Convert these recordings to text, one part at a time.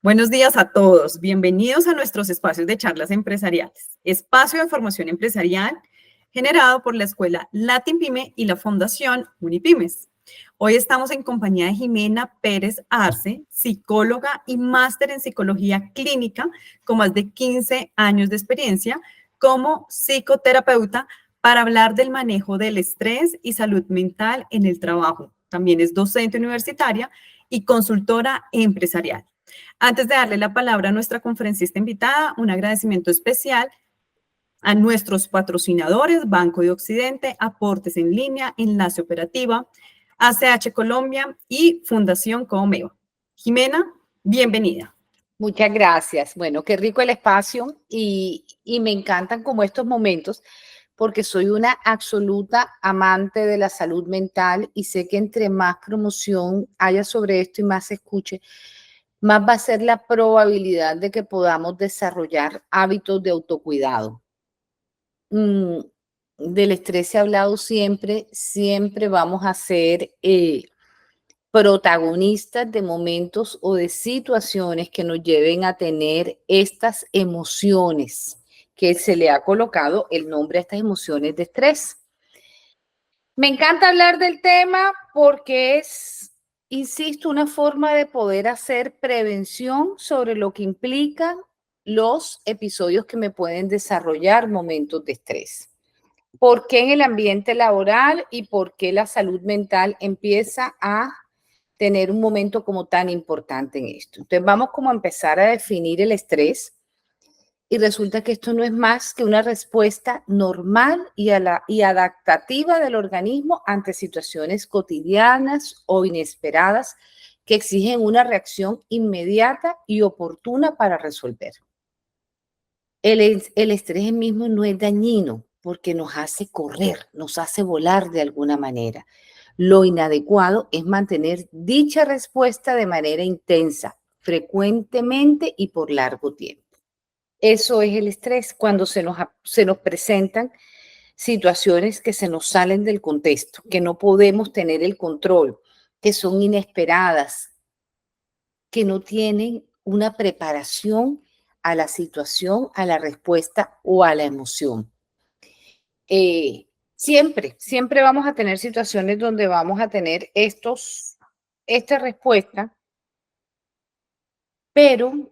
Buenos días a todos. Bienvenidos a nuestros espacios de charlas empresariales. Espacio de formación empresarial generado por la Escuela Latin Pyme y la Fundación Unipymes. Hoy estamos en compañía de Jimena Pérez Arce, psicóloga y máster en psicología clínica con más de 15 años de experiencia como psicoterapeuta para hablar del manejo del estrés y salud mental en el trabajo. También es docente universitaria y consultora empresarial. Antes de darle la palabra a nuestra conferencista invitada, un agradecimiento especial a nuestros patrocinadores, Banco de Occidente, Aportes en Línea, Enlace Operativa, ACH Colombia y Fundación Comeva. Jimena, bienvenida. Muchas gracias. Bueno, qué rico el espacio y me encantan como estos momentos porque soy una absoluta amante de la salud mental y sé que entre más promoción haya sobre esto y más se escuche, más va a ser la probabilidad de que podamos desarrollar hábitos de autocuidado. Del estrés se ha hablado siempre, siempre vamos a ser protagonistas de momentos o de situaciones que nos lleven a tener estas emociones que se le ha colocado el nombre a estas emociones de estrés. Me encanta hablar del tema porque es, insisto, una forma de poder hacer prevención sobre lo que implican los episodios que me pueden desarrollar momentos de estrés. ¿Por qué en el ambiente laboral y por qué la salud mental empieza a tener un momento como tan importante en esto? Entonces vamos como a empezar a definir el estrés y resulta que esto no es más que una respuesta normal y adaptativa del organismo ante situaciones cotidianas o inesperadas que exigen una reacción inmediata y oportuna para resolver. El estrés mismo no es dañino porque nos hace correr, nos hace volar de alguna manera. Lo inadecuado es mantener dicha respuesta de manera intensa, frecuentemente y por largo tiempo. Eso es el estrés cuando se nos presentan situaciones que se nos salen del contexto, que no podemos tener el control, que son inesperadas, que no tienen una preparación a la situación, a la respuesta o a la emoción. Siempre vamos a tener situaciones donde vamos a tener esta respuesta, pero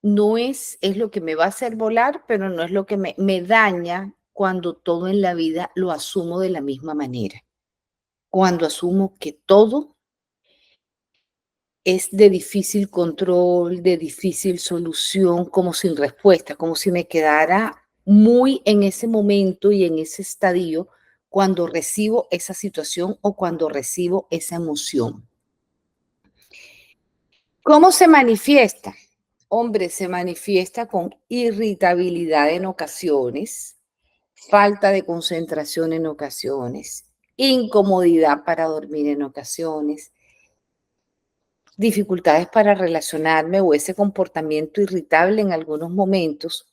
no es lo que me va a hacer volar, pero no es lo que me daña cuando todo en la vida lo asumo de la misma manera. Cuando asumo que todo es de difícil control, de difícil solución, como sin respuesta, como si me quedara muy en ese momento y en ese estadio cuando recibo esa situación o cuando recibo esa emoción. ¿Cómo se manifiesta? Hombre, se manifiesta con irritabilidad en ocasiones, falta de concentración en ocasiones, incomodidad para dormir en ocasiones, dificultades para relacionarme o ese comportamiento irritable en algunos momentos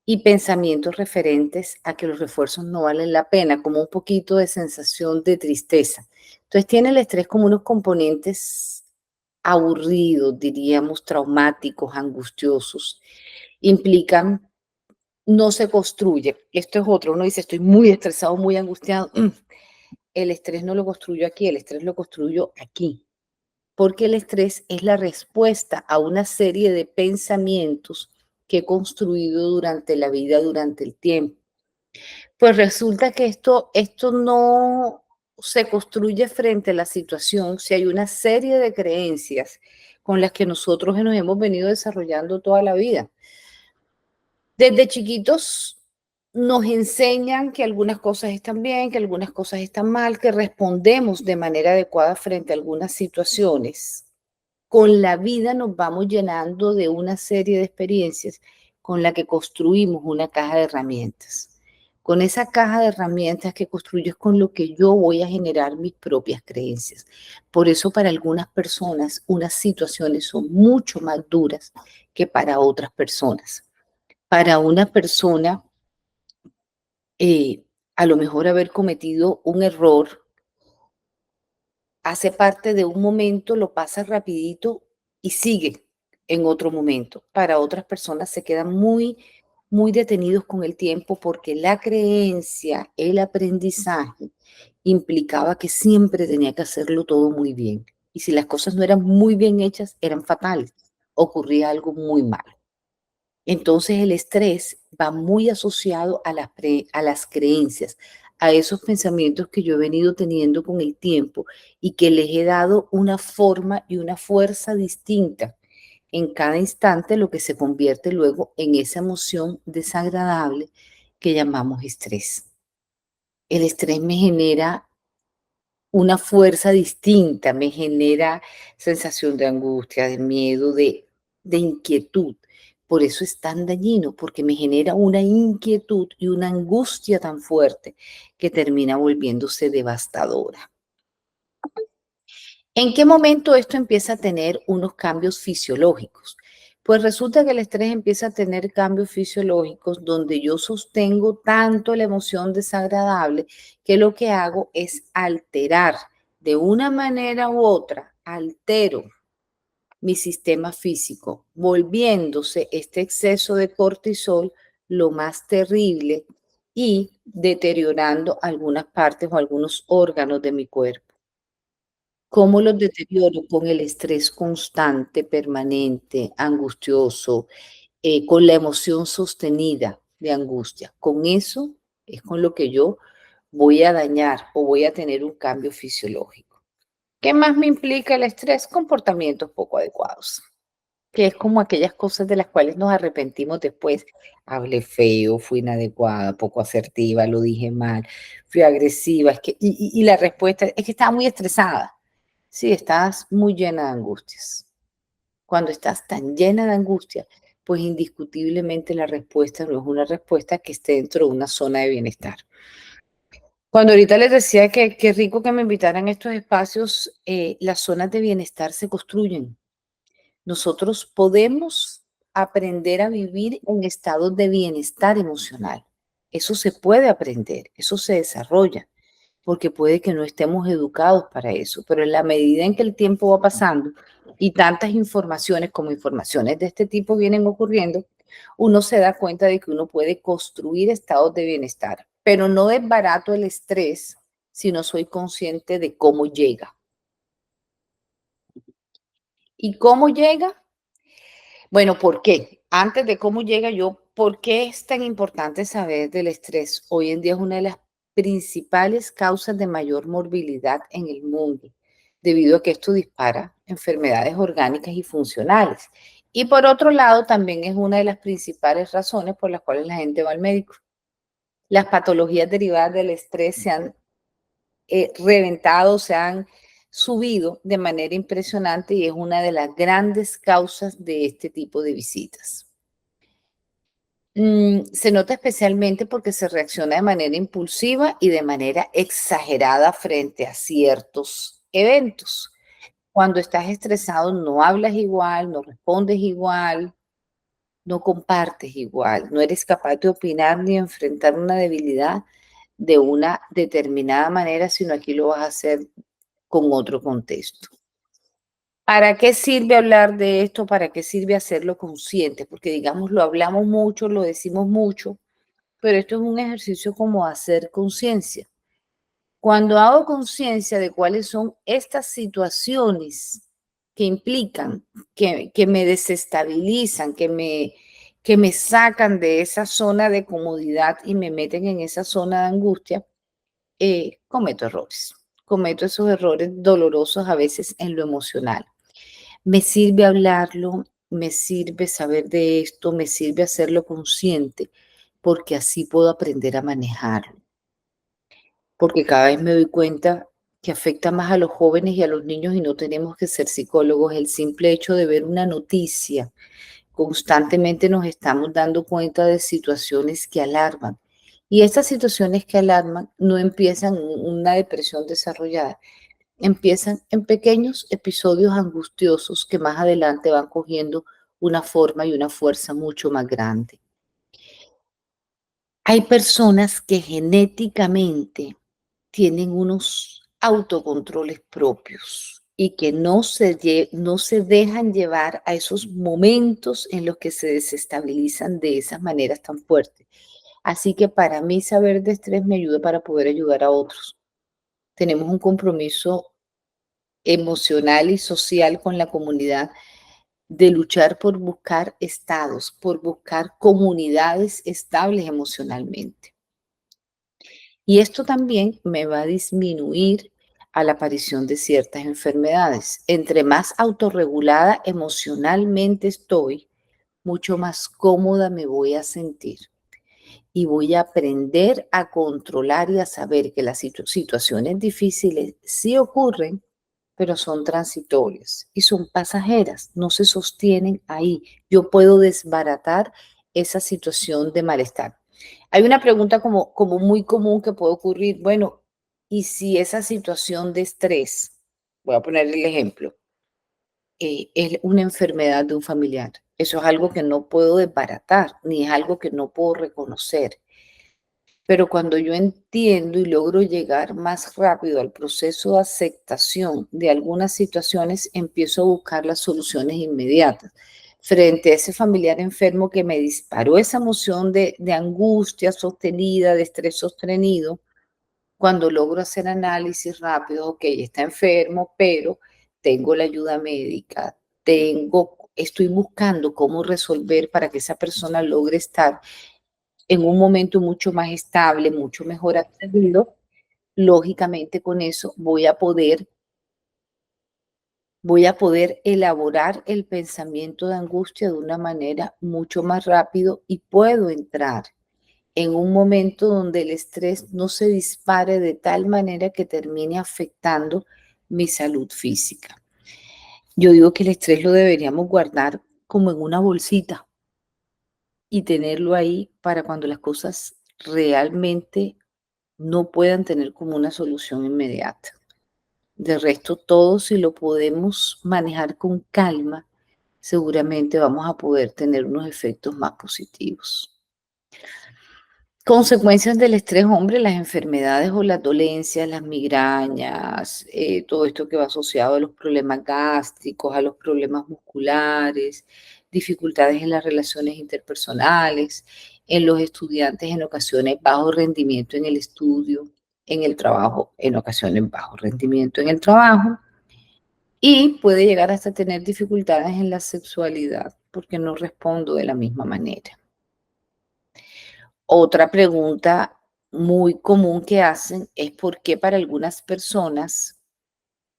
y pensamientos referentes a que los refuerzos no valen la pena, como un poquito de sensación de tristeza. Entonces tiene el estrés como unos componentes aburridos, diríamos, traumáticos, angustiosos. Implican, no se construye. Esto es otro, uno dice, estoy muy estresado, muy angustiado. El estrés no lo construyo aquí, el estrés lo construyo aquí porque el estrés es la respuesta a una serie de pensamientos que he construido durante la vida, durante el tiempo. Pues resulta que esto no se construye frente a la situación si hay una serie de creencias con las que nosotros nos hemos venido desarrollando toda la vida. Desde chiquitos nos enseñan que algunas cosas están bien, que algunas cosas están mal, que respondemos de manera adecuada frente a algunas situaciones. Con la vida nos vamos llenando de una serie de experiencias con la que construimos una caja de herramientas. Con esa caja de herramientas que construyo es con lo que yo voy a generar mis propias creencias. Por eso para algunas personas unas situaciones son mucho más duras que para otras personas. Para una persona, a lo mejor haber cometido un error hace parte de un momento, lo pasa rapidito y sigue. en otro momento. Para otras personas se quedan muy detenidos con el tiempo porque la creencia, el aprendizaje implicaba que siempre tenía que hacerlo todo muy bien. Y si las cosas no eran muy bien hechas, eran fatales. Ocurría algo muy malo. Entonces el estrés va muy asociado a las creencias, a esos pensamientos que yo he venido teniendo con el tiempo y que les he dado una forma y una fuerza distinta en cada instante, lo que se convierte luego en esa emoción desagradable que llamamos estrés. El estrés me genera una fuerza distinta, me genera sensación de angustia, de miedo, de inquietud. Por eso es tan dañino, porque me genera una inquietud y una angustia tan fuerte que termina volviéndose devastadora. ¿En qué momento esto empieza a tener unos cambios fisiológicos? Pues resulta que el estrés empieza a tener cambios fisiológicos donde yo sostengo tanto la emoción desagradable que lo que hago es alterar de una manera u otra, altero mi sistema físico, volviéndose este exceso de cortisol lo más terrible y deteriorando algunas partes o algunos órganos de mi cuerpo. ¿Cómo los deterioro? Con el estrés constante, permanente, angustioso, con la emoción sostenida de angustia. Con eso es con lo que yo voy a dañar o voy a tener un cambio fisiológico. ¿Qué más me implica el estrés? Comportamientos poco adecuados, que es como aquellas cosas de las cuales nos arrepentimos después. Hablé feo, fui inadecuada, poco asertiva, lo dije mal, fui agresiva, es que, y la respuesta es que estaba muy estresada. Sí, estás muy llena de angustias. Cuando estás tan llena de angustia, pues indiscutiblemente la respuesta no es una respuesta que esté dentro de una zona de bienestar. Cuando ahorita les decía que qué rico que me invitaran a estos espacios, las zonas de bienestar se construyen. Nosotros podemos aprender a vivir en estados de bienestar emocional. Eso se puede aprender, eso se desarrolla, porque puede que no estemos educados para eso, pero en la medida en que el tiempo va pasando y tantas informaciones como informaciones de este tipo vienen ocurriendo, uno se da cuenta de que uno puede construir estados de bienestar, pero no es barato el estrés si no soy consciente de cómo llega. ¿Y cómo llega? Bueno, ¿por qué? Antes de cómo llega yo, ¿por qué es tan importante saber del estrés? Hoy en día es una de las principales causas de mayor morbilidad en el mundo, debido a que esto dispara enfermedades orgánicas y funcionales. Y por otro lado, también es una de las principales razones por las cuales la gente va al médico. Las patologías derivadas del estrés se han reventado, se han subido de manera impresionante y es una de las grandes causas de este tipo de visitas. Se nota especialmente porque se reacciona de manera impulsiva y de manera exagerada frente a ciertos eventos. Cuando estás estresado no hablas igual, no respondes igual, no compartes igual, no eres capaz de opinar ni enfrentar una debilidad de una determinada manera, sino aquí lo vas a hacer con otro contexto. ¿Para qué sirve hablar de esto? ¿Para qué sirve hacerlo consciente? Porque digamos, lo hablamos mucho, lo decimos mucho, pero esto es un ejercicio como hacer conciencia. Cuando hago conciencia de cuáles son estas situaciones que implican, que me desestabilizan, que me sacan de esa zona de comodidad y me meten en esa zona de angustia, cometo errores. Cometo esos errores dolorosos a veces en lo emocional. Me sirve hablarlo, me sirve saber de esto, me sirve hacerlo consciente, porque así puedo aprender a manejarlo. Porque cada vez me doy cuenta que afecta más a los jóvenes y a los niños y no tenemos que ser psicólogos. El simple hecho de ver una noticia, constantemente nos estamos dando cuenta de situaciones que alarman. Y estas situaciones que alarman no empiezan en una depresión desarrollada, empiezan en pequeños episodios angustiosos que más adelante van cogiendo una forma y una fuerza mucho más grande. Hay personas que genéticamente tienen unos autocontroles propios. y que no se dejan llevar a esos momentos en los que se desestabilizan de esas maneras tan fuertes. Así que para mí saber de estrés me ayuda para poder ayudar a otros. Tenemos un compromiso emocional y social con la comunidad de luchar por buscar estados, por buscar comunidades estables emocionalmente. Y esto también me va a disminuir a la aparición de ciertas enfermedades. Entre más autorregulada emocionalmente estoy, mucho más cómoda me voy a sentir. Y voy a aprender a controlar y a saber que las situaciones difíciles sí ocurren, pero son transitorias y son pasajeras, no se sostienen ahí. Yo puedo desbaratar esa situación de malestar. Hay una pregunta como muy común que puede ocurrir, bueno, ¿y si esa situación de estrés, voy a poner el ejemplo, es una enfermedad de un familiar? Eso es algo que no puedo desbaratar, ni es algo que no puedo reconocer. Pero cuando yo entiendo y logro llegar más rápido al proceso de aceptación de algunas situaciones, empiezo a buscar las soluciones inmediatas. Frente a ese familiar enfermo que me disparó esa emoción de angustia sostenida, de estrés sostenido, cuando logro hacer análisis rápido, ok, está enfermo, pero tengo la ayuda médica, estoy buscando cómo resolver para que esa persona logre estar en un momento mucho más estable, mucho mejor atendido. Lógicamente con eso voy a poder elaborar el pensamiento de angustia de una manera mucho más rápido y puedo entrar en un momento donde el estrés no se dispare de tal manera que termine afectando mi salud física. Yo digo que el estrés lo deberíamos guardar como en una bolsita y tenerlo ahí para cuando las cosas realmente no puedan tener como una solución inmediata. De resto, todo si lo podemos manejar con calma, seguramente vamos a poder tener unos efectos más positivos. Consecuencias del estrés, hombre, las enfermedades o las dolencias, las migrañas, todo esto que va asociado a los problemas gástricos, a los problemas musculares, dificultades en las relaciones interpersonales, en los estudiantes en ocasiones bajo rendimiento en el estudio, en el trabajo, en ocasiones bajo rendimiento en el trabajo, y puede llegar hasta tener dificultades en la sexualidad porque no respondo de la misma manera. Otra pregunta muy común que hacen es por qué para algunas personas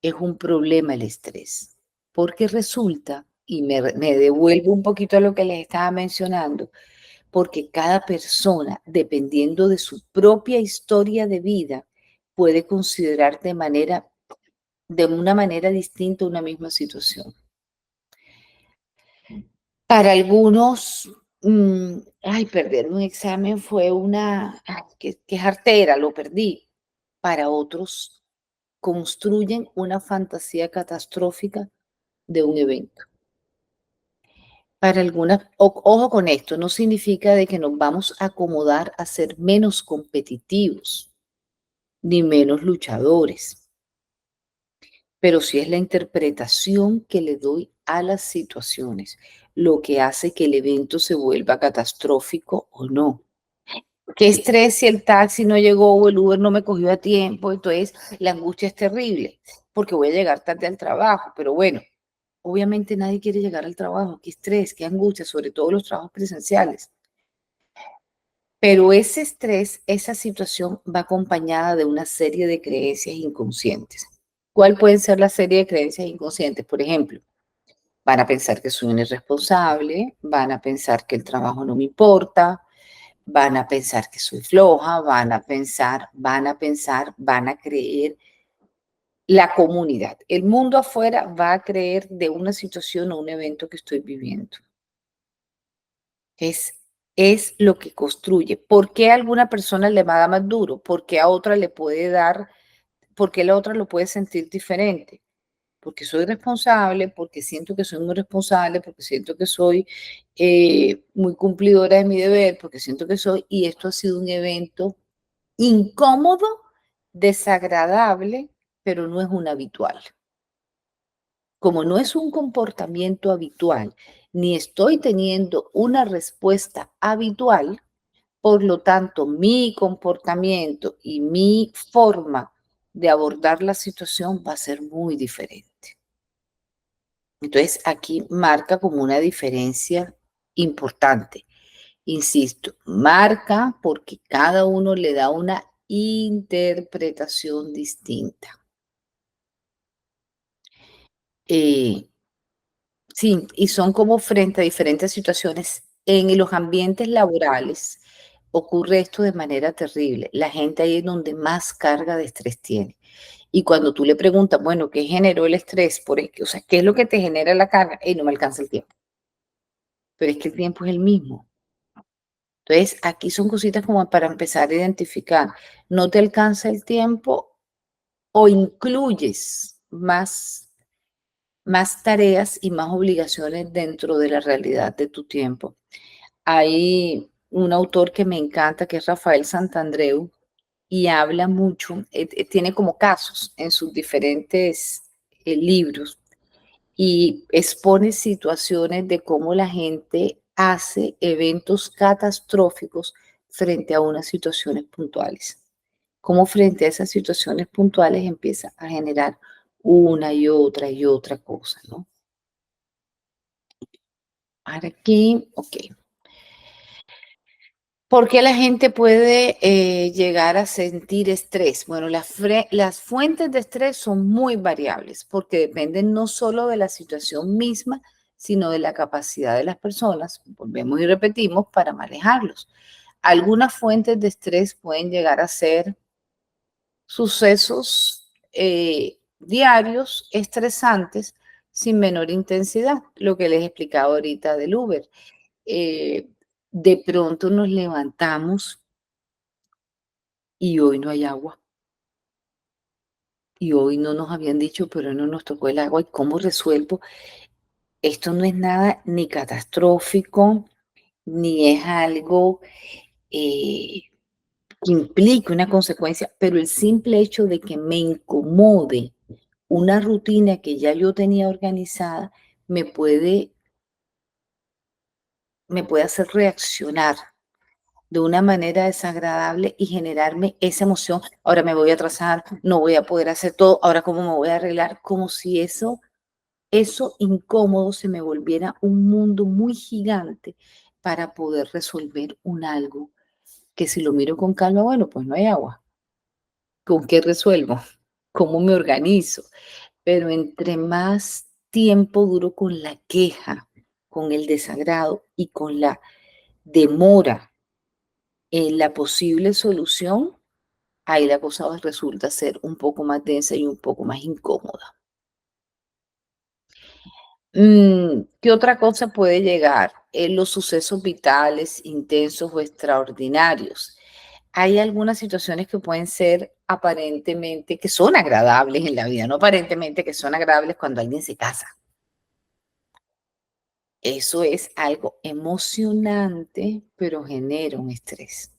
es un problema el estrés. Porque resulta, y me devuelvo un poquito a lo que les estaba mencionando, porque cada persona, dependiendo de su propia historia de vida, puede considerar de una manera distinta una misma situación. Para algunos, perder un examen fue que jartera, lo perdí. Para otros, construyen una fantasía catastrófica de un evento. Para algunas, ojo con esto, no significa de que nos vamos a acomodar a ser menos competitivos, ni menos luchadores, pero sí es la interpretación que le doy a las situaciones, lo que hace que el evento se vuelva catastrófico o no. Qué estrés si el taxi no llegó o el Uber no me cogió a tiempo, entonces la angustia es terrible porque voy a llegar tarde al trabajo, pero bueno, obviamente nadie quiere llegar al trabajo, qué estrés, qué angustia, sobre todo los trabajos presenciales. Pero ese estrés, esa situación va acompañada de una serie de creencias inconscientes. ¿Cuál puede ser la serie de creencias inconscientes? Por ejemplo, van a pensar que soy un irresponsable, van a pensar que el trabajo no me importa, van a pensar que soy floja, van a creer la comunidad. El mundo afuera va a creer de una situación o un evento que estoy viviendo. Es lo que construye. ¿Por qué a alguna persona le va a dar más duro? ¿Por qué a otra le puede dar, por qué la otra lo puede sentir diferente? Porque soy responsable, porque siento que soy muy responsable, porque siento que soy muy cumplidora de mi deber, porque siento que soy, y esto ha sido un evento incómodo, desagradable, pero no es un habitual. como no es un comportamiento habitual, ni estoy teniendo una respuesta habitual, por lo tanto, mi comportamiento y mi forma de abordar la situación va a ser muy diferente. Entonces, aquí marca como una diferencia importante. Insisto, marca porque cada uno le da una interpretación distinta. Eh, sí, y son como frente a diferentes situaciones. En los ambientes laborales ocurre esto de manera terrible. La gente ahí es donde más carga de estrés tiene. Y cuando tú le preguntas, bueno, ¿qué generó el estrés? O sea, ¿qué es lo que te genera la carga? Y no me alcanza el tiempo. Pero es que el tiempo es el mismo. Entonces, aquí son cositas como para empezar a identificar. No te alcanza el tiempo o incluyes más tareas y más obligaciones dentro de la realidad de tu tiempo. Hay un autor que me encanta, que es Rafael Santandreu, y habla mucho, tiene como casos en sus diferentes libros y expone situaciones de cómo la gente hace eventos catastróficos frente a unas situaciones puntuales. Cómo frente a esas situaciones puntuales empieza a generar una y otra cosa, ¿no? Ahora aquí, ok. ¿Por qué la gente puede llegar a sentir estrés? Bueno, las fuentes de estrés son muy variables porque dependen no solo de la situación misma, sino de la capacidad de las personas, volvemos y repetimos, para manejarlos. Algunas fuentes de estrés pueden llegar a ser sucesos diarios, estresantes, sin menor intensidad, lo que les explicaba ahorita del Uber. Eh, de pronto nos levantamos y hoy no hay agua. Y hoy no nos habían dicho, pero no nos tocó el agua. ¿Y cómo resuelvo? Esto no es nada ni catastrófico, ni es algo que implique una consecuencia, pero el simple hecho de que me incomode una rutina que ya yo tenía organizada me puede hacer reaccionar de una manera desagradable y generarme esa emoción. Ahora me voy a atrasar, no voy a poder hacer todo, ahora cómo me voy a arreglar, como si eso incómodo se me volviera un mundo muy gigante para poder resolver un algo que si lo miro con calma, bueno, pues no hay agua. ¿Con qué resuelvo? ¿Cómo me organizo? Pero entre más tiempo duro con la queja, con el desagrado y con la demora en la posible solución, ahí la cosa resulta ser un poco más densa y un poco más incómoda. ¿Qué otra cosa puede llegar? Los sucesos vitales, intensos o extraordinarios. Hay algunas situaciones que pueden ser aparentemente, que son agradables en la vida, no aparentemente que son agradables cuando alguien se casa. Eso es algo emocionante, pero genera un estrés.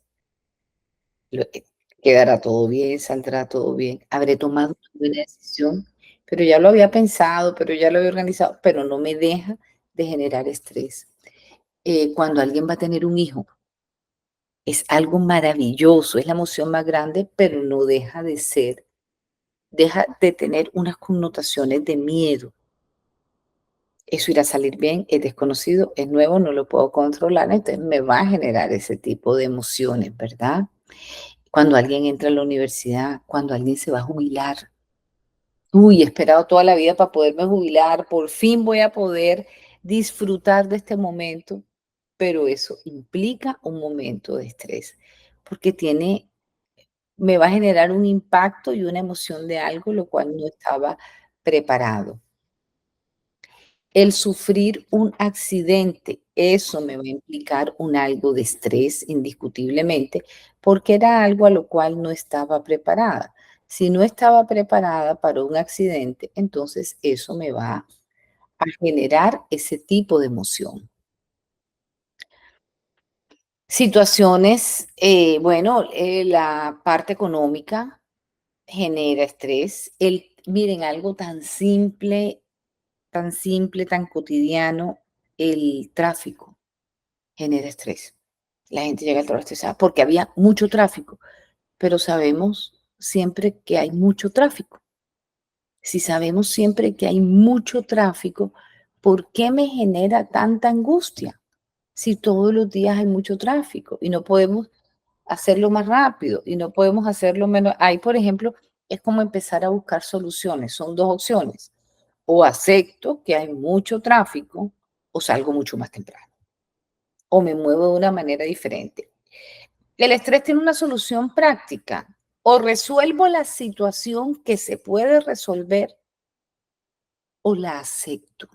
Quedará todo bien, saldrá todo bien, habré tomado una buena decisión, pero ya lo había pensado, pero ya lo había organizado, pero no me deja de generar estrés. Cuando alguien va a tener un hijo, es algo maravilloso, es la emoción más grande, pero no deja de tener unas connotaciones de miedo. Eso irá a salir bien, es desconocido, es nuevo, no lo puedo controlar, entonces me va a generar ese tipo de emociones, ¿verdad? Cuando alguien entra a la universidad, cuando alguien se va a jubilar. Uy, he esperado toda la vida para poderme jubilar, por fin voy a poder disfrutar de este momento, pero eso implica un momento de estrés, porque me va a generar un impacto y una emoción de algo, lo cual no estaba preparado. El sufrir un accidente, eso me va a implicar un algo de estrés, indiscutiblemente, porque era algo a lo cual no estaba preparada. Si no estaba preparada para un accidente, entonces eso me va a generar ese tipo de emoción. Situaciones, bueno, la parte económica genera estrés. Miren, algo tan simple tan simple, tan cotidiano, el tráfico genera estrés. La gente llega al trabajo estresada porque había mucho tráfico, pero sabemos siempre que hay mucho tráfico. Si sabemos siempre que hay mucho tráfico, ¿por qué me genera tanta angustia? Si todos los días hay mucho tráfico y no podemos hacerlo más rápido y no podemos hacerlo menos. Ahí, por ejemplo, es como empezar a buscar soluciones. Son dos opciones. O acepto que hay mucho tráfico o salgo mucho más temprano. O me muevo de una manera diferente. El estrés tiene una solución práctica. O resuelvo la situación que se puede resolver o la acepto.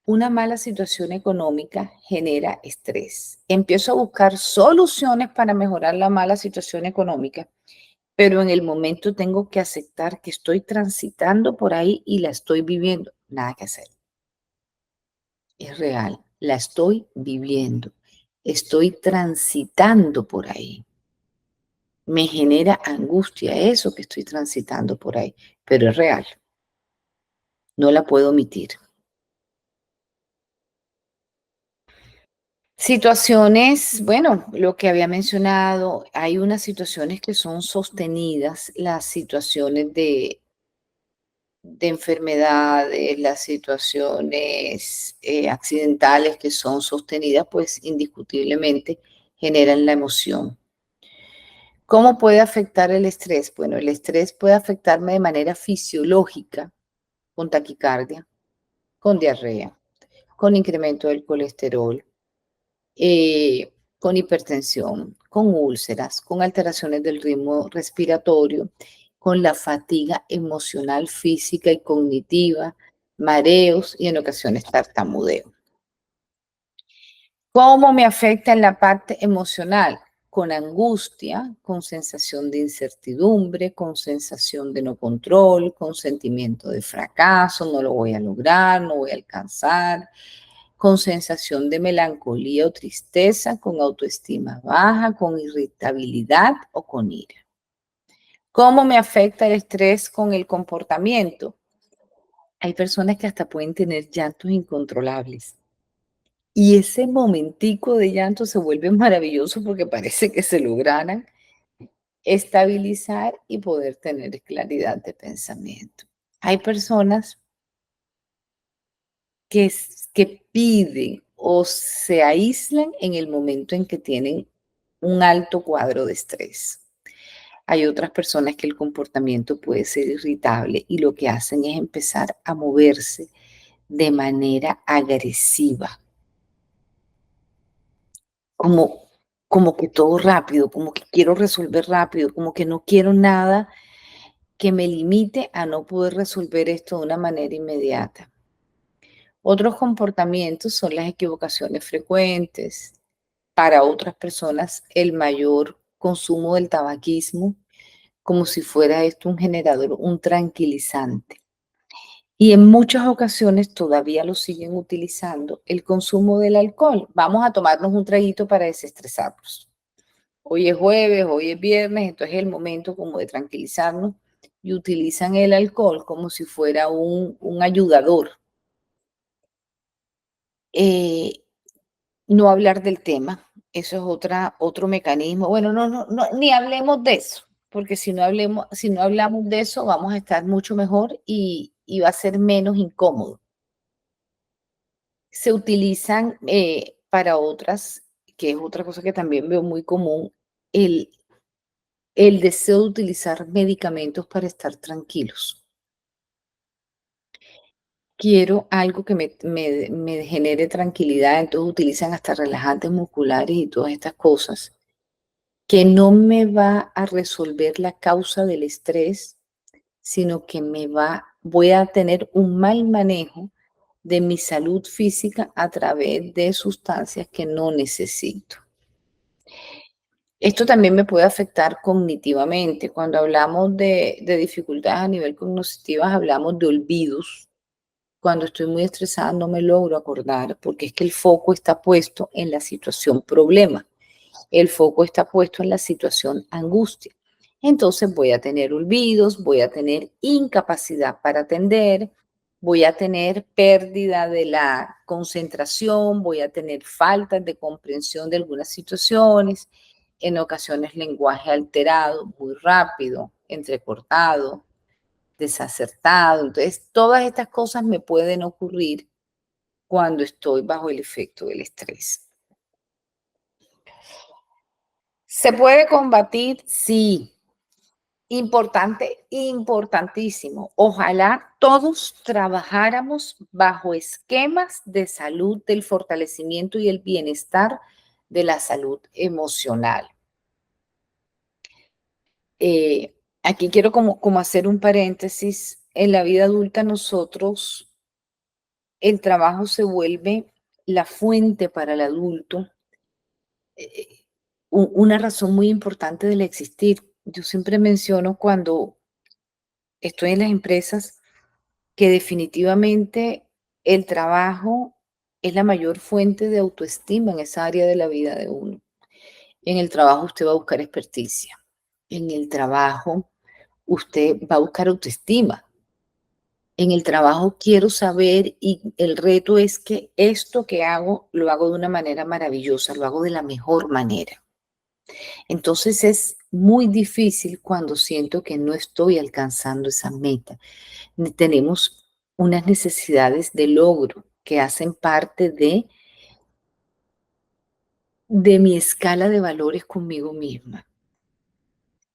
Una mala situación económica genera estrés. Empiezo a buscar soluciones para mejorar la mala situación económica, pero en el momento tengo que aceptar que estoy transitando por ahí y la estoy viviendo. Nada que hacer. Es real, la estoy viviendo. Estoy transitando por ahí. Me genera angustia eso que estoy transitando por ahí, pero es real. No la puedo omitir. Situaciones, bueno, lo que había mencionado, hay unas situaciones que son sostenidas, las situaciones de enfermedades, las situaciones accidentales que son sostenidas, pues indiscutiblemente generan la emoción. ¿Cómo puede afectar el estrés? Bueno, el estrés puede afectarme de manera fisiológica, con taquicardia, con diarrea, con incremento del colesterol, con hipertensión, con úlceras, con alteraciones del ritmo respiratorio, con la fatiga emocional, física y cognitiva, mareos y en ocasiones tartamudeo. ¿Cómo me afecta en la parte emocional? Con angustia, con sensación de incertidumbre, con sensación de no control, con sentimiento de fracaso, no lo voy a lograr, no voy a alcanzar, con sensación de melancolía o tristeza, con autoestima baja, con irritabilidad o con ira. ¿Cómo me afecta el estrés con el comportamiento? Hay personas que hasta pueden tener llantos incontrolables. Y ese momentico de llanto se vuelve maravilloso porque parece que se lograran estabilizar y poder tener claridad de pensamiento. Hay personas que piden o se aíslan en el momento en que tienen un alto cuadro de estrés. Hay otras personas que el comportamiento puede ser irritable y lo que hacen es empezar a moverse de manera agresiva, como, como que todo rápido, como que quiero resolver rápido, como que no quiero nada que me limite a no poder resolver esto de una manera inmediata. Otros comportamientos son las equivocaciones frecuentes. Para otras personas, el mayor consumo del tabaquismo, como si fuera esto un generador, un tranquilizante. Y en muchas ocasiones todavía lo siguen utilizando, el consumo del alcohol. Vamos a tomarnos un traguito para desestresarnos. Hoy es jueves, hoy es viernes, entonces es el momento como de tranquilizarnos y utilizan el alcohol como si fuera un ayudador. No hablar del tema, eso es otro mecanismo. Bueno, no, ni hablemos de eso, porque si no hablamos de eso, vamos a estar mucho mejor y va a ser menos incómodo. Se utilizan para otras, que es otra cosa que también veo muy común, el, el deseo de utilizar medicamentos para estar tranquilos. Quiero algo que me genere tranquilidad, entonces utilizan hasta relajantes musculares y todas estas cosas que no me va a resolver la causa del estrés, sino que voy a tener un mal manejo de mi salud física a través de sustancias que no necesito. Esto también me puede afectar cognitivamente. Cuando hablamos de dificultades a nivel cognitivas, hablamos de olvidos. Cuando estoy muy estresada no me logro acordar porque es que el foco está puesto en la situación problema. El foco está puesto en la situación angustia. Entonces voy a tener olvidos, voy a tener incapacidad para atender, voy a tener pérdida de la concentración, voy a tener faltas de comprensión de algunas situaciones, en ocasiones lenguaje alterado, muy rápido, entrecortado, desacertado. Entonces, todas estas cosas me pueden ocurrir cuando estoy bajo el efecto del estrés. ¿Se puede combatir? Sí. Importante, importantísimo. Ojalá todos trabajáramos bajo esquemas de salud, del fortalecimiento y el bienestar de la salud emocional. Aquí quiero como hacer un paréntesis. En la vida adulta nosotros, el trabajo se vuelve la fuente para el adulto, eh, una razón muy importante del existir. Yo siempre menciono cuando estoy en las empresas que definitivamente el trabajo es la mayor fuente de autoestima en esa área de la vida de uno. En el trabajo usted va a buscar experticia. En el trabajo usted va a buscar autoestima. En el trabajo quiero saber y el reto es que esto que hago lo hago de una manera maravillosa, lo hago de la mejor manera. Entonces es muy difícil cuando siento que no estoy alcanzando esa meta. Tenemos unas necesidades de logro que hacen parte de mi escala de valores conmigo misma.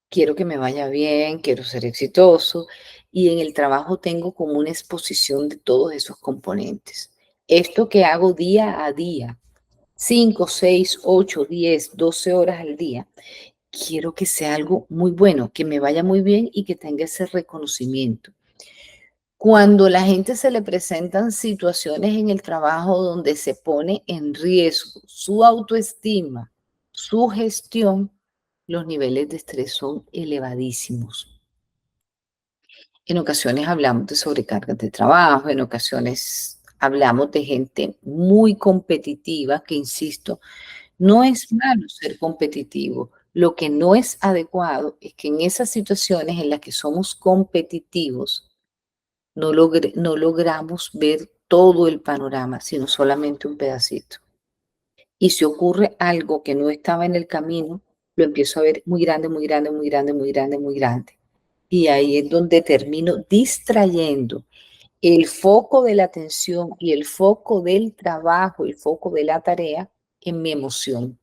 Quiero que me vaya bien, quiero ser exitoso y en el trabajo tengo como una exposición de todos esos componentes. Esto que hago día a día, 5, 6, 8, 10, 12 horas al día, quiero que sea algo muy bueno, que me vaya muy bien y que tenga ese reconocimiento. Cuando la gente se le presentan situaciones en el trabajo donde se pone en riesgo su autoestima, su gestión, los niveles de estrés son elevadísimos. En ocasiones hablamos de sobrecargas de trabajo, en ocasiones hablamos de gente muy competitiva, que insisto, no es malo ser competitivo. Lo que no es adecuado es que en esas situaciones en las que somos competitivos, no logramos ver todo el panorama, sino solamente un pedacito. Y si ocurre algo que no estaba en el camino, lo empiezo a ver muy grande, muy grande, muy grande, muy grande, muy grande. Y ahí es donde termino distrayendo el foco de la atención y el foco del trabajo, el foco de la tarea en mi emoción.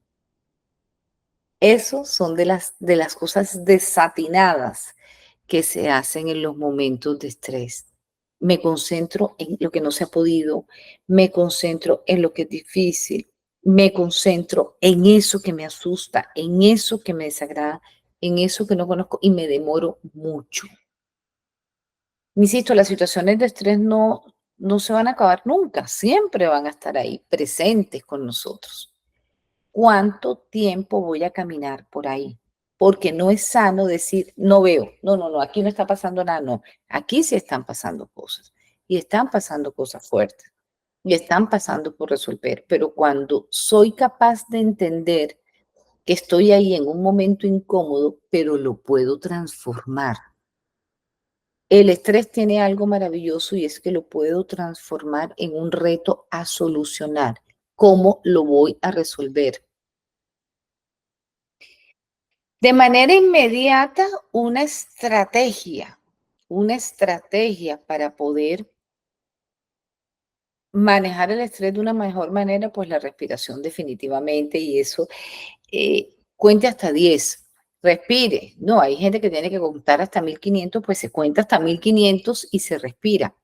Esos son de las cosas desatinadas que se hacen en los momentos de estrés. Me concentro en lo que no se ha podido, me concentro en lo que es difícil, me concentro en eso que me asusta, en eso que me desagrada, en eso que no conozco y me demoro mucho. Insisto, las situaciones de estrés no se van a acabar nunca, siempre van a estar ahí presentes con nosotros. ¿Cuánto tiempo voy a caminar por ahí? Porque no es sano decir, no veo, no, aquí no está pasando nada, no, aquí sí están pasando cosas y están pasando cosas fuertes y están pasando por resolver, pero cuando soy capaz de entender que estoy ahí en un momento incómodo, pero lo puedo transformar. El estrés tiene algo maravilloso y es que lo puedo transformar en un reto a solucionar. ¿Cómo lo voy a resolver? De manera inmediata, una estrategia para poder manejar el estrés de una mejor manera, pues la respiración definitivamente y eso, cuente hasta 10, respire. No, hay gente que tiene que contar hasta 1500, pues se cuenta hasta 1500 y se respira.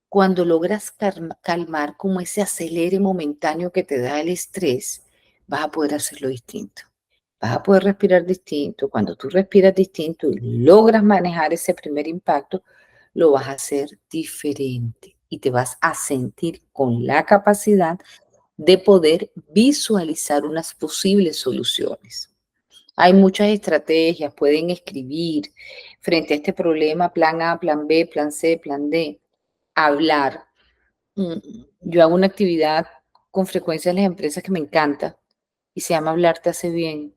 Cuando logras calmar como ese acelere momentáneo que te da el estrés, vas a poder hacerlo distinto. Vas a poder respirar distinto. Cuando tú respiras distinto y logras manejar ese primer impacto, lo vas a hacer diferente y te vas a sentir con la capacidad de poder visualizar unas posibles soluciones. Hay muchas estrategias, pueden escribir frente a este problema, plan A, plan B, plan C, plan D, hablar. Yo hago una actividad con frecuencia en las empresas que me encanta y se llama Hablar te hace bien.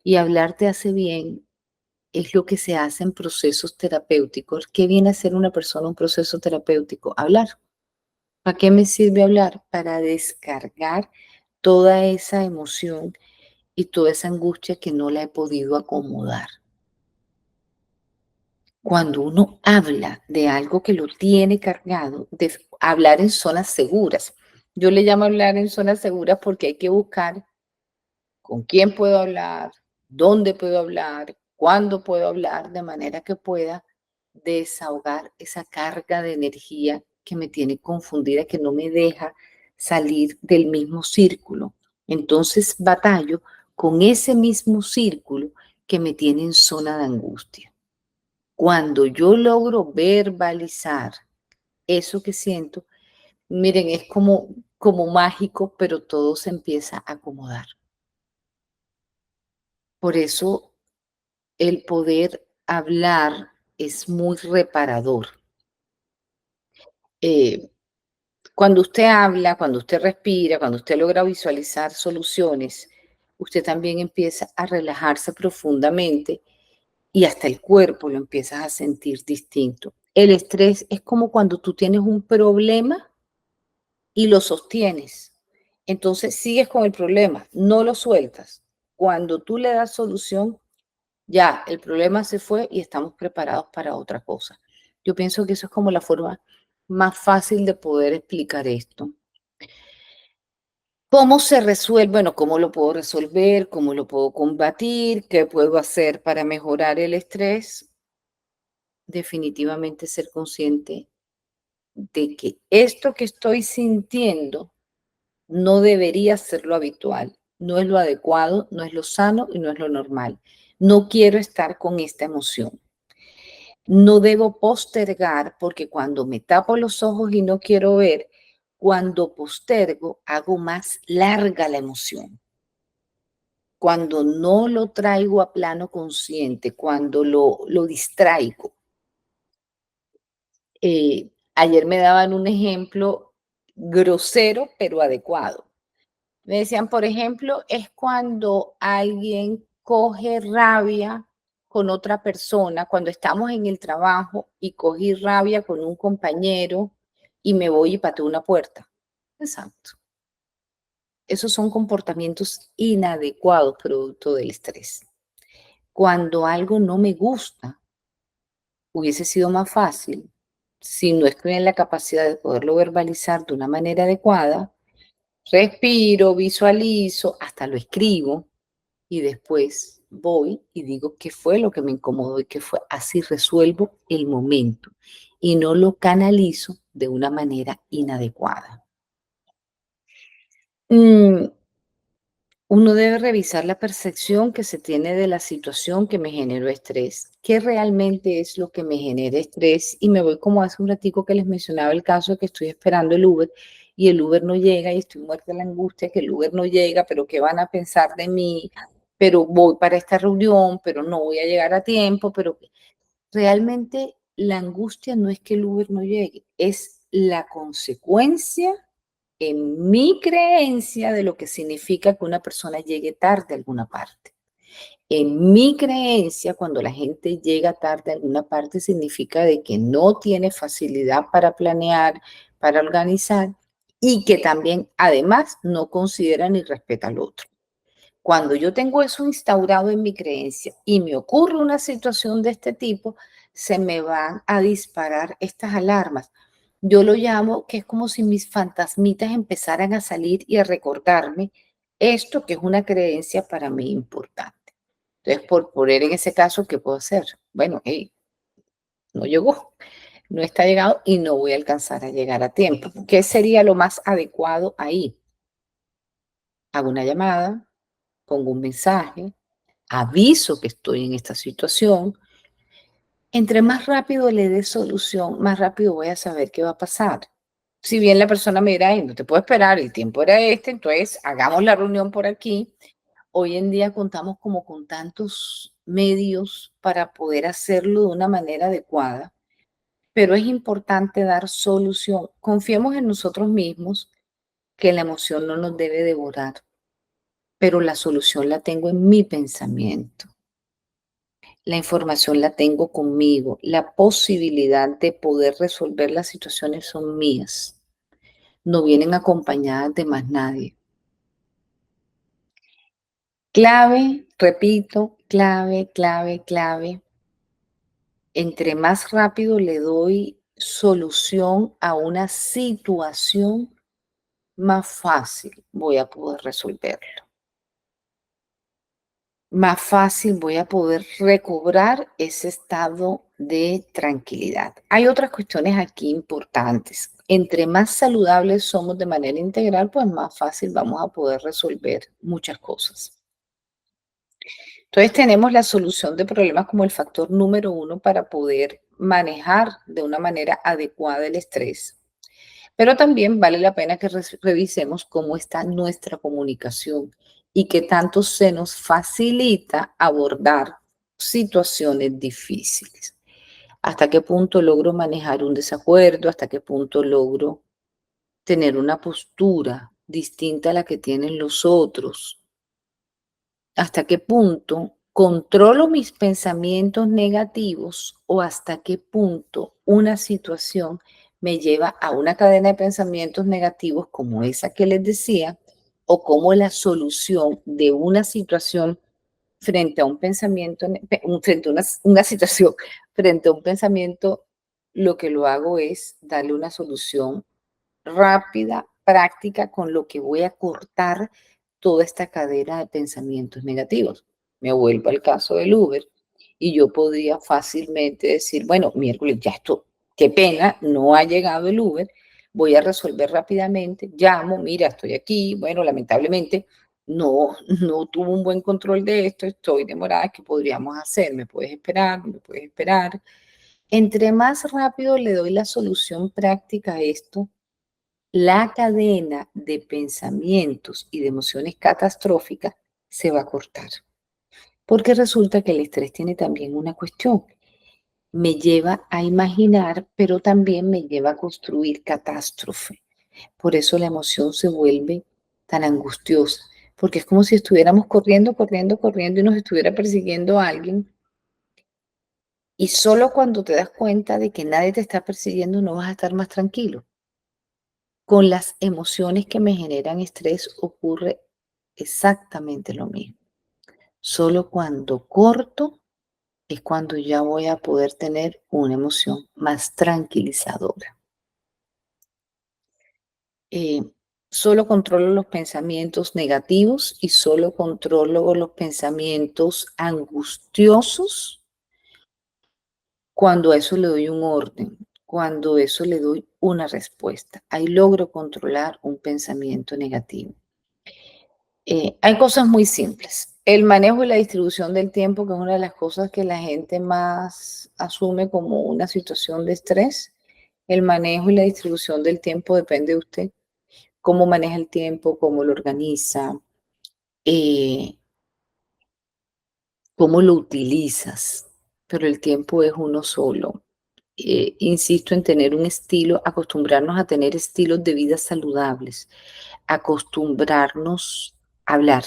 Y hablar te hace bien es lo que se hace en procesos terapéuticos. ¿Qué viene a hacer una persona en un proceso terapéutico? Hablar. ¿Para qué me sirve hablar? Para descargar toda esa emoción y toda esa angustia que no la he podido acomodar. Cuando uno habla de algo que lo tiene cargado, de hablar en zonas seguras. Yo le llamo hablar en zonas seguras porque hay que buscar con quién puedo hablar, dónde puedo hablar, cuándo puedo hablar, de manera que pueda desahogar esa carga de energía que me tiene confundida, que no me deja salir del mismo círculo. Entonces batallo con ese mismo círculo que me tiene en zona de angustia. Cuando yo logro verbalizar eso que siento, miren, es como mágico, pero todo se empieza a acomodar. Por eso el poder hablar es muy reparador. Eh, Cuando usted habla, cuando usted respira, cuando usted logra visualizar soluciones, usted también empieza a relajarse profundamente y hasta el cuerpo lo empiezas a sentir distinto. El estrés es como cuando tú tienes un problema y lo sostienes. Entonces sigues con el problema, no lo sueltas. Cuando tú le das solución, ya el problema se fue y estamos preparados para otra cosa. Yo pienso que eso es como la forma más fácil de poder explicar esto. ¿Cómo se resuelve? Bueno, ¿cómo lo puedo resolver? ¿Cómo lo puedo combatir? ¿Qué puedo hacer para mejorar el estrés? Definitivamente ser consciente de que esto que estoy sintiendo no debería ser lo habitual, no es lo adecuado, no es lo sano y no es lo normal. No quiero estar con esta emoción. No debo postergar porque cuando me tapo los ojos y no quiero ver, cuando postergo hago más larga la emoción. Cuando no lo traigo a plano consciente, cuando lo distraigo. Ayer me daban un ejemplo grosero pero adecuado. Me decían, por ejemplo, es cuando alguien coge rabia con otra persona, cuando estamos en el trabajo y cogí rabia con un compañero y me voy y pateo una puerta. Exacto. Esos son comportamientos inadecuados producto del estrés. Cuando algo no me gusta, hubiese sido más fácil, si no estoy en la capacidad de poderlo verbalizar de una manera adecuada, respiro, visualizo, hasta lo escribo y después voy y digo qué fue lo que me incomodó y qué fue. Así resuelvo el momento y no lo canalizo de una manera inadecuada. Mm, Uno debe revisar la percepción que se tiene de la situación que me generó estrés. ¿Qué realmente es lo que me genera estrés? Y me voy como hace un ratico que les mencionaba el caso de que estoy esperando el Uber y el Uber no llega y estoy muerta de la angustia que el Uber no llega, pero ¿qué van a pensar de mí? Pero voy para esta reunión, pero no voy a llegar a tiempo, pero realmente la angustia no es que el Uber no llegue, es la consecuencia en mi creencia de lo que significa que una persona llegue tarde a alguna parte. En mi creencia, cuando la gente llega tarde a alguna parte, significa de que no tiene facilidad para planear, para organizar y que también, además, no considera ni respeta al otro. Cuando yo tengo eso instaurado en mi creencia y me ocurre una situación de este tipo, se me van a disparar estas alarmas. Yo lo llamo que es como si mis fantasmitas empezaran a salir y a recordarme esto que es una creencia para mí importante. Entonces, por poner en ese caso, ¿qué puedo hacer? Bueno, hey, no llegó, no está llegado y no voy a alcanzar a llegar a tiempo. ¿Qué sería lo más adecuado ahí? Hago una llamada, pongo un mensaje, aviso que estoy en esta situación. Entre más rápido le dé solución, más rápido voy a saber qué va a pasar. Si bien la persona me dirá, "Ay, no te puedo esperar, el tiempo era este, entonces hagamos la reunión por aquí". Hoy en día contamos como con tantos medios para poder hacerlo de una manera adecuada, pero es importante dar solución. Confiemos en nosotros mismos que la emoción no nos debe devorar, pero la solución la tengo en mi pensamiento. La información la tengo conmigo. La posibilidad de poder resolver las situaciones son mías. No vienen acompañadas de más nadie. Clave, repito, clave, clave, clave. Entre más rápido le doy solución a una situación, más fácil voy a poder resolverlo. Más fácil voy a poder recobrar ese estado de tranquilidad. Hay otras cuestiones aquí importantes. Entre más saludables somos de manera integral, pues más fácil vamos a poder resolver muchas cosas. Entonces tenemos la solución de problemas como el factor número uno para poder manejar de una manera adecuada el estrés. Pero también vale la pena que revisemos cómo está nuestra comunicación y qué tanto se nos facilita abordar situaciones difíciles. ¿Hasta qué punto logro manejar un desacuerdo? ¿Hasta qué punto logro tener una postura distinta a la que tienen los otros? ¿Hasta qué punto controlo mis pensamientos negativos o hasta qué punto una situación me lleva a una cadena de pensamientos negativos como esa que les decía, o como la solución de una situación frente a un pensamiento, frente a una situación, frente a un pensamiento, lo que lo hago es darle una solución rápida, práctica, con lo que voy a cortar toda esta cadena de pensamientos negativos. Me vuelvo al caso del Uber y yo podría fácilmente decir, bueno, miércoles, ya esto, qué pena, no ha llegado el Uber, voy a resolver rápidamente, llamo, mira, estoy aquí, bueno, lamentablemente no tuvo un buen control de esto, estoy demorada, ¿qué podríamos hacer? ¿Me puedes esperar? ¿Me puedes esperar? Entre más rápido le doy la solución práctica a esto, la cadena de pensamientos y de emociones catastróficas se va a cortar. Porque resulta que el estrés tiene también una cuestión. Me lleva a imaginar, pero también me lleva a construir catástrofe. Por eso la emoción se vuelve tan angustiosa, porque es como si estuviéramos corriendo, corriendo, corriendo y nos estuviera persiguiendo a alguien. Y solo cuando te das cuenta de que nadie te está persiguiendo no vas a estar más tranquilo. Con las emociones que me generan estrés ocurre exactamente lo mismo. Solo cuando corto es cuando ya voy a poder tener una emoción más tranquilizadora. Eh, Solo controlo los pensamientos negativos y solo controlo los pensamientos angustiosos cuando a eso le doy un orden, cuando a eso le doy una respuesta. Ahí logro controlar un pensamiento negativo. Hay cosas muy simples. El manejo y la distribución del tiempo, que es una de las cosas que la gente más asume como una situación de estrés. El manejo y la distribución del tiempo depende de usted. Cómo maneja el tiempo, cómo lo organiza, eh, cómo lo utilizas. Pero el tiempo es uno solo. Insisto en tener un estilo, acostumbrarnos a tener estilos de vida saludables, acostumbrarnos a hablar,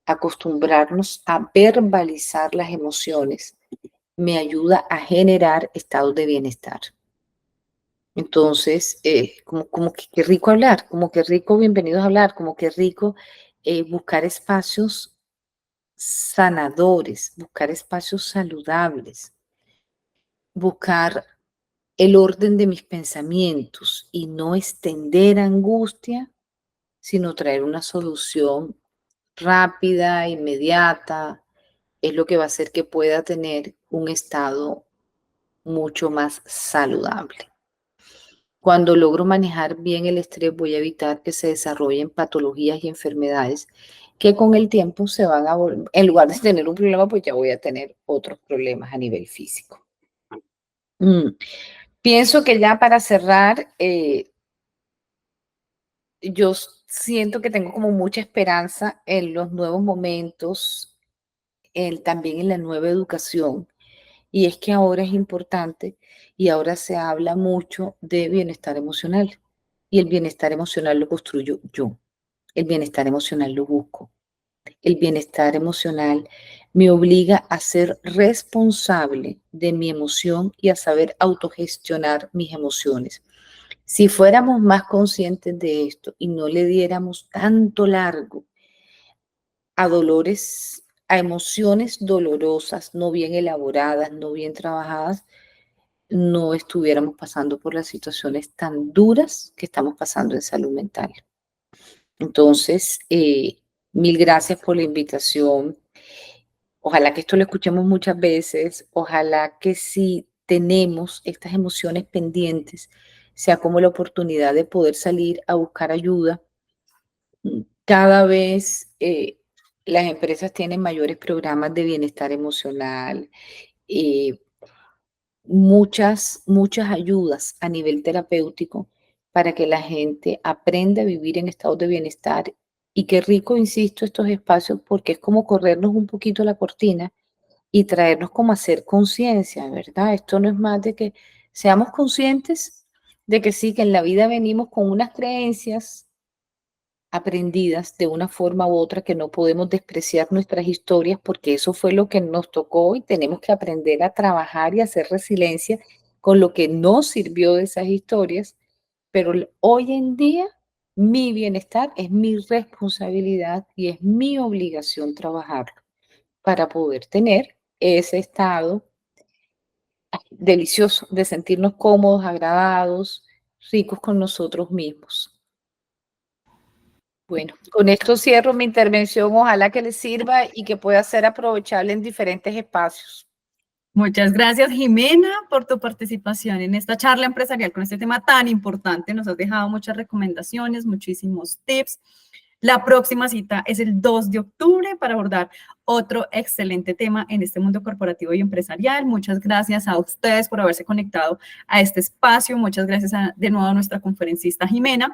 acostumbrarnos a verbalizar las emociones me ayuda a generar estados de bienestar. Entonces, como que qué rico hablar, como que rico bienvenidos a hablar, como que rico buscar espacios sanadores, buscar espacios saludables, buscar el orden de mis pensamientos y no extender angustia, sino traer una solución rápida, inmediata, es lo que va a hacer que pueda tener un estado mucho más saludable. Cuando logro manejar bien el estrés, voy a evitar que se desarrollen patologías y enfermedades que con el tiempo se van a volver, en lugar de tener un problema, pues ya voy a tener otros problemas a nivel físico. Pienso que ya para cerrar, yo siento que tengo como mucha esperanza en los nuevos momentos, también en la nueva educación. Y es que ahora es importante y ahora se habla mucho de bienestar emocional. Y el bienestar emocional lo construyo yo. El bienestar emocional lo busco. El bienestar emocional me obliga a ser responsable de mi emoción y a saber autogestionar mis emociones. Si fuéramos más conscientes de esto y no le diéramos tanto largo a dolores, a emociones dolorosas, no bien elaboradas, no bien trabajadas, no estuviéramos pasando por las situaciones tan duras que estamos pasando en salud mental. Entonces, mil gracias por la invitación. Ojalá que esto lo escuchemos muchas veces. Ojalá que si tenemos estas emociones pendientes, sea como la oportunidad de poder salir a buscar ayuda. Cada vez las empresas tienen mayores programas de bienestar emocional, eh, muchas ayudas a nivel terapéutico para que la gente aprenda a vivir en estados de bienestar. Y qué rico, insisto, estos espacios porque es como corrernos un poquito la cortina y traernos como a hacer conciencia, ¿verdad? Esto no es más de que seamos conscientes de que sí, que en la vida venimos con unas creencias aprendidas de una forma u otra, que no podemos despreciar nuestras historias porque eso fue lo que nos tocó y tenemos que aprender a trabajar y hacer resiliencia con lo que nos sirvió de esas historias. Pero hoy en día mi bienestar es mi responsabilidad y es mi obligación trabajarlo para poder tener ese estado delicioso de sentirnos cómodos, agradados, ricos con nosotros mismos. Bueno, con esto cierro mi intervención. Ojalá que les sirva y que pueda ser aprovechable en diferentes espacios. Muchas gracias, Jimena, por tu participación en esta charla empresarial con este tema tan importante. Nos has dejado muchas recomendaciones, muchísimos tips. La próxima cita es el 2 de octubre para abordar otro excelente tema en este mundo corporativo y empresarial. Muchas gracias a ustedes por haberse conectado a este espacio. Muchas gracias de nuevo a nuestra conferencista Jimena.